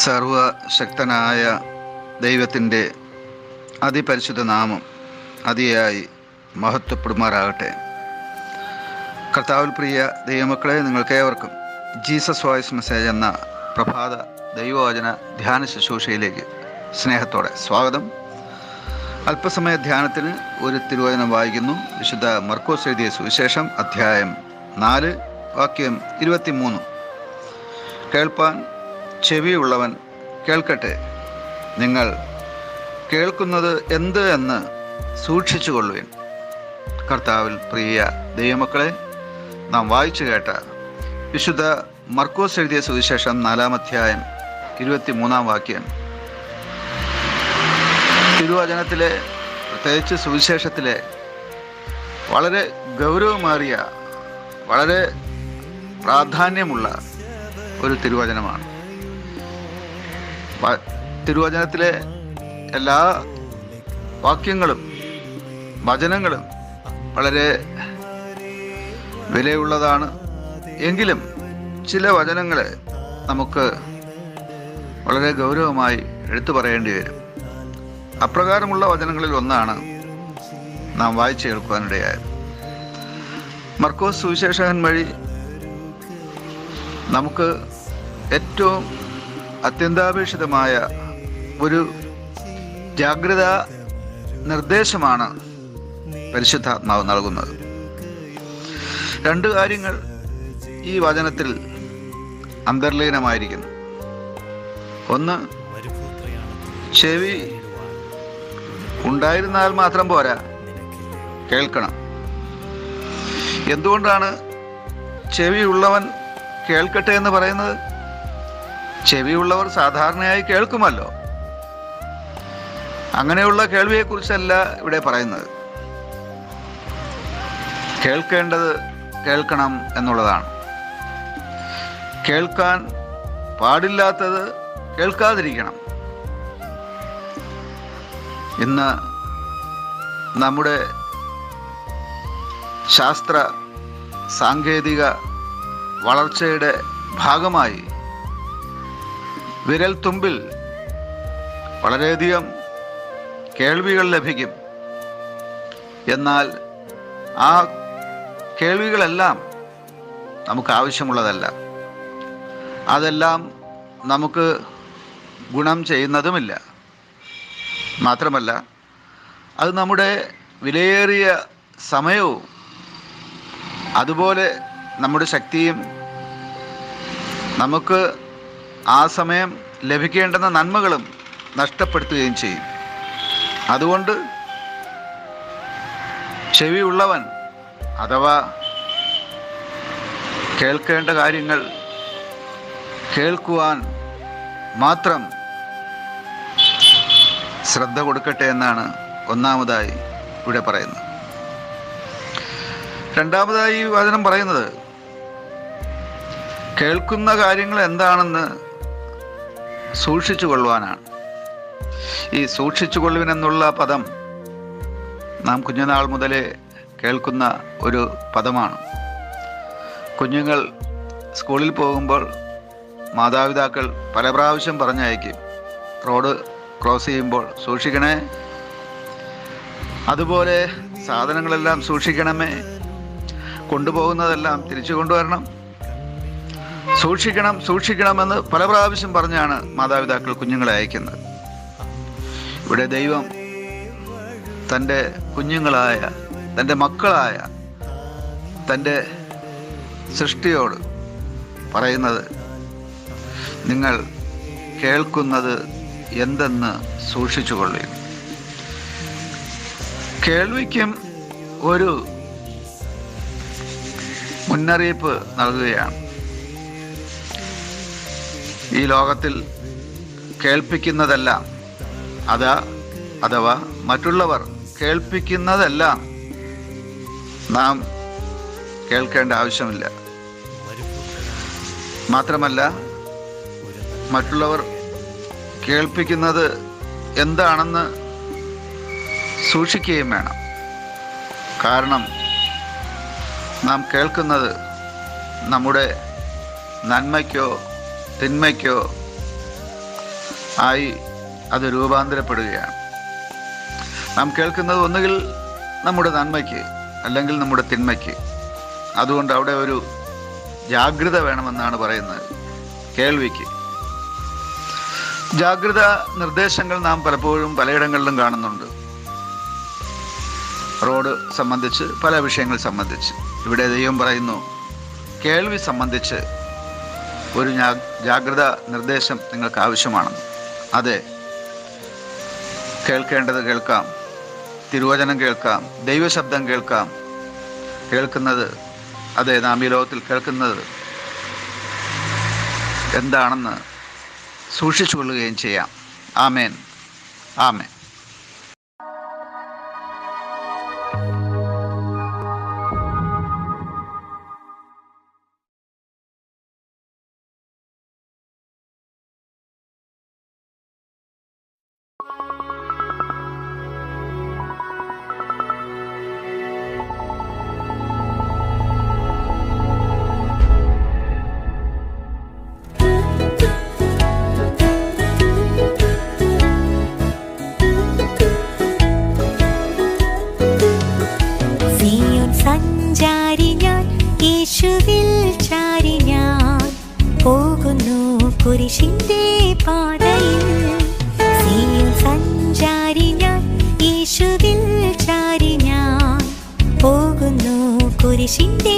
സർവശക്തനായ ദൈവത്തിൻ്റെ അതിപരിശുദ്ധ നാമം അതിയായി മഹത്വപ്പെടുമാറാകട്ടെ. കർത്താവിൽ പ്രിയ ദൈവമക്കളെ, നിങ്ങൾക്കേവർക്കും ജീസസ് വോയിസ് മെസ്സേജ് എന്ന പ്രഭാത ദൈവവചന ധ്യാന ശുശ്രൂഷയിലേക്ക് സ്നേഹത്തോടെ സ്വാഗതം. അല്പസമയ ധ്യാനത്തിന് ഒരു തിരുവചനം വായിക്കുന്നു. വിശുദ്ധ മർക്കോസ് എഴുതിയ സുവിശേഷം അധ്യായം 4 വാക്യം 23. കേൾപ്പാൻ ചെവിയുള്ളവൻ കേൾക്കട്ടെ. നിങ്ങൾ കേൾക്കുന്നത് എന്ത് എന്ന് സൂക്ഷിച്ചു കൊള്ളുവിൻ. കർത്താവിൽ പ്രിയ ദൈവമക്കളെ, നാം വായിച്ചു കേട്ട വിശുദ്ധ മർക്കോസ് എഴുതിയ സുവിശേഷം 4-ാം അധ്യായം 23-ാം വാക്യം തിരുവചനത്തിലെ, പ്രത്യേകിച്ച് സുവിശേഷത്തിലെ വളരെ ഗൗരവമേറിയ, വളരെ പ്രാധാന്യമുള്ള ഒരു തിരുവചനമാണ്. തിരുവചനത്തിലെ എല്ലാ വാക്യങ്ങളും വചനങ്ങളും വളരെ വിലയുള്ളതാണ്. എങ്കിലും ചില വചനങ്ങളെ നമുക്ക് വളരെ ഗൗരവമായി എടുത്തു പറയേണ്ടി വരും. അപ്രകാരമുള്ള വചനങ്ങളിൽ ഒന്നാണ് നാം വായിച്ചു കേൾക്കുവാനിടയായത്. മർക്കോസ് സുവിശേഷകൻ വഴി നമുക്ക് ഏറ്റവും അത്യന്താപേക്ഷിതമായ ഒരു ജാഗ്രതാ നിർദ്ദേശമാണ് പരിശുദ്ധാത്മാവ് നൽകുന്നത്. 2 കാര്യങ്ങൾ ഈ വചനത്തിൽ അന്തർലീനമായിരിക്കുന്നു. ഒന്ന്, ചെവി ഉണ്ടായിരുന്നാൽ മാത്രം പോരാ, കേൾക്കണം. എന്തുകൊണ്ടാണ് ചെവിയുള്ളവൻ കേൾക്കട്ടെ എന്ന് പറയുന്നത്? ചെവിയുള്ളവർ സാധാരണയായി കേൾക്കുമല്ലോ. അങ്ങനെയുള്ള കേൾവിയെക്കുറിച്ചല്ല ഇവിടെ പറയുന്നത്. കേൾക്കേണ്ടത് കേൾക്കണം എന്നുള്ളതാണ്. കേൾക്കാൻ പാടില്ലാത്തത് കേൾക്കാതിരിക്കണം. ഇന്ന് നമ്മുടെ ശാസ്ത്ര സാങ്കേതിക വളർച്ചയുടെ ഭാഗമായി വിരൽ തുമ്പിൽ വളരെയധികം കേൾവികൾ ലഭിക്കും. എന്നാൽ ആ കേൾവികളെല്ലാം നമുക്ക് ആവശ്യമുള്ളതല്ല. അതെല്ലാം നമുക്ക് ഗുണം ചെയ്യുന്നതുമില്ല. മാത്രമല്ല, അത് നമ്മുടെ വിലയേറിയ സമയവും അതുപോലെ നമ്മുടെ ശക്തിയും, നമുക്ക് ആ സമയം ലഭിക്കേണ്ടുന്ന നന്മകളും നഷ്ടപ്പെടുത്തുകയും ചെയ്യും. അതുകൊണ്ട് ചെവിയുള്ളവൻ, അഥവാ കേൾക്കേണ്ട കാര്യങ്ങൾ കേൾക്കുവാൻ മാത്രം ശ്രദ്ധ കൊടുക്കട്ടെ എന്നാണ് ഒന്നാമതായി ഇവിടെ പറയുന്നത്. രണ്ടാമതായി ഈ വചനം പറയുന്നത് കേൾക്കുന്ന കാര്യങ്ങൾ എന്താണെന്ന് സൂക്ഷിച്ചു കൊള്ളുവാനാണ്. ഈ സൂക്ഷിച്ചു കൊള്ളുവിനെന്നുള്ള പദം നാം കുഞ്ഞുനാൾ മുതലേ കേൾക്കുന്ന ഒരു പദമാണ്. കുഞ്ഞുങ്ങൾ സ്കൂളിൽ പോകുമ്പോൾ മാതാപിതാക്കൾ പല പ്രാവശ്യം പറഞ്ഞയക്കും, റോഡ് ക്രോസ് ചെയ്യുമ്പോൾ സൂക്ഷിക്കണേ, അതുപോലെ സാധനങ്ങളെല്ലാം സൂക്ഷിക്കണമേ, കൊണ്ടുപോകുന്നതെല്ലാം തിരിച്ചു കൊണ്ടുവരണം, സൂക്ഷിക്കണമെന്ന് പല പ്രാവശ്യം പറഞ്ഞാണ് മാതാപിതാക്കൾ കുഞ്ഞുങ്ങളെ അയക്കുന്നത്. ഇവിടെ ദൈവം തൻ്റെ കുഞ്ഞുങ്ങളായ, തൻ്റെ മക്കളായ, തൻ്റെ സൃഷ്ടിയോട് പറയുന്നത്, നിങ്ങൾ കേൾക്കുന്നത് എന്തെന്ന് സൂക്ഷിച്ചു കൊള്ളുക. കേൾവിക്കും ഒരു മുന്നറിയിപ്പ് നൽകുകയാണ്. ഈ ലോകത്തിൽ കേൾപ്പിക്കുന്നതെല്ലാം, അഥവാ മറ്റുള്ളവർ കേൾപ്പിക്കുന്നതെല്ലാം നാം കേൾക്കേണ്ട ആവശ്യമില്ല. മാത്രമല്ല, മറ്റുള്ളവർ കേൾപ്പിക്കുന്നത് എന്താണെന്ന് സൂക്ഷിക്കുകയും വേണം. കാരണം നാം കേൾക്കുന്നത് നമ്മുടെ നന്മയ്ക്കോ തിന്മയ്ക്കോ ആയി അത് രൂപാന്തരപ്പെടുകയാണ്. നാം കേൾക്കുന്നത് ഒന്നുകിൽ നമ്മുടെ നന്മയ്ക്ക് അല്ലെങ്കിൽ നമ്മുടെ തിന്മയ്ക്ക്. അതുകൊണ്ട് അവിടെ ഒരു ജാഗ്രത വേണമെന്നാണ് പറയുന്നത്. കേൾവിക്ക് ജാഗ്രത നിർദ്ദേശങ്ങൾ നാം പലപ്പോഴും പലയിടങ്ങളിലും കാണുന്നുണ്ട്. റോഡ് സംബന്ധിച്ച്, പല വിഷയങ്ങൾ സംബന്ധിച്ച്. ഇവിടെ ദൈവം പറയുന്നു, കേൾവി സംബന്ധിച്ച് ഒരു ജാഗ്രത നിർദ്ദേശം നിങ്ങൾക്ക് ആവശ്യമാണെന്ന്. അതെ, കേൾക്കേണ്ടത് കേൾക്കാം, തിരുവചനം കേൾക്കാം, ദൈവശബ്ദം കേൾക്കാം. കേൾക്കുന്നത്, അതെ, നാം ഈ ലോകത്തിൽ കേൾക്കുന്നത് എന്താണെന്ന് സൂക്ഷിച്ചു കൊള്ളുകയും ചെയ്യാം. ആമേൻ, ആമേൻ. കുരിശിന്റെ പാതയിൽ സിയോൻ സഞ്ചാരി ഞാൻ, യേശുവിൽ ചാരി ഞാൻ പോകുന്നു കുരിശിന്റെ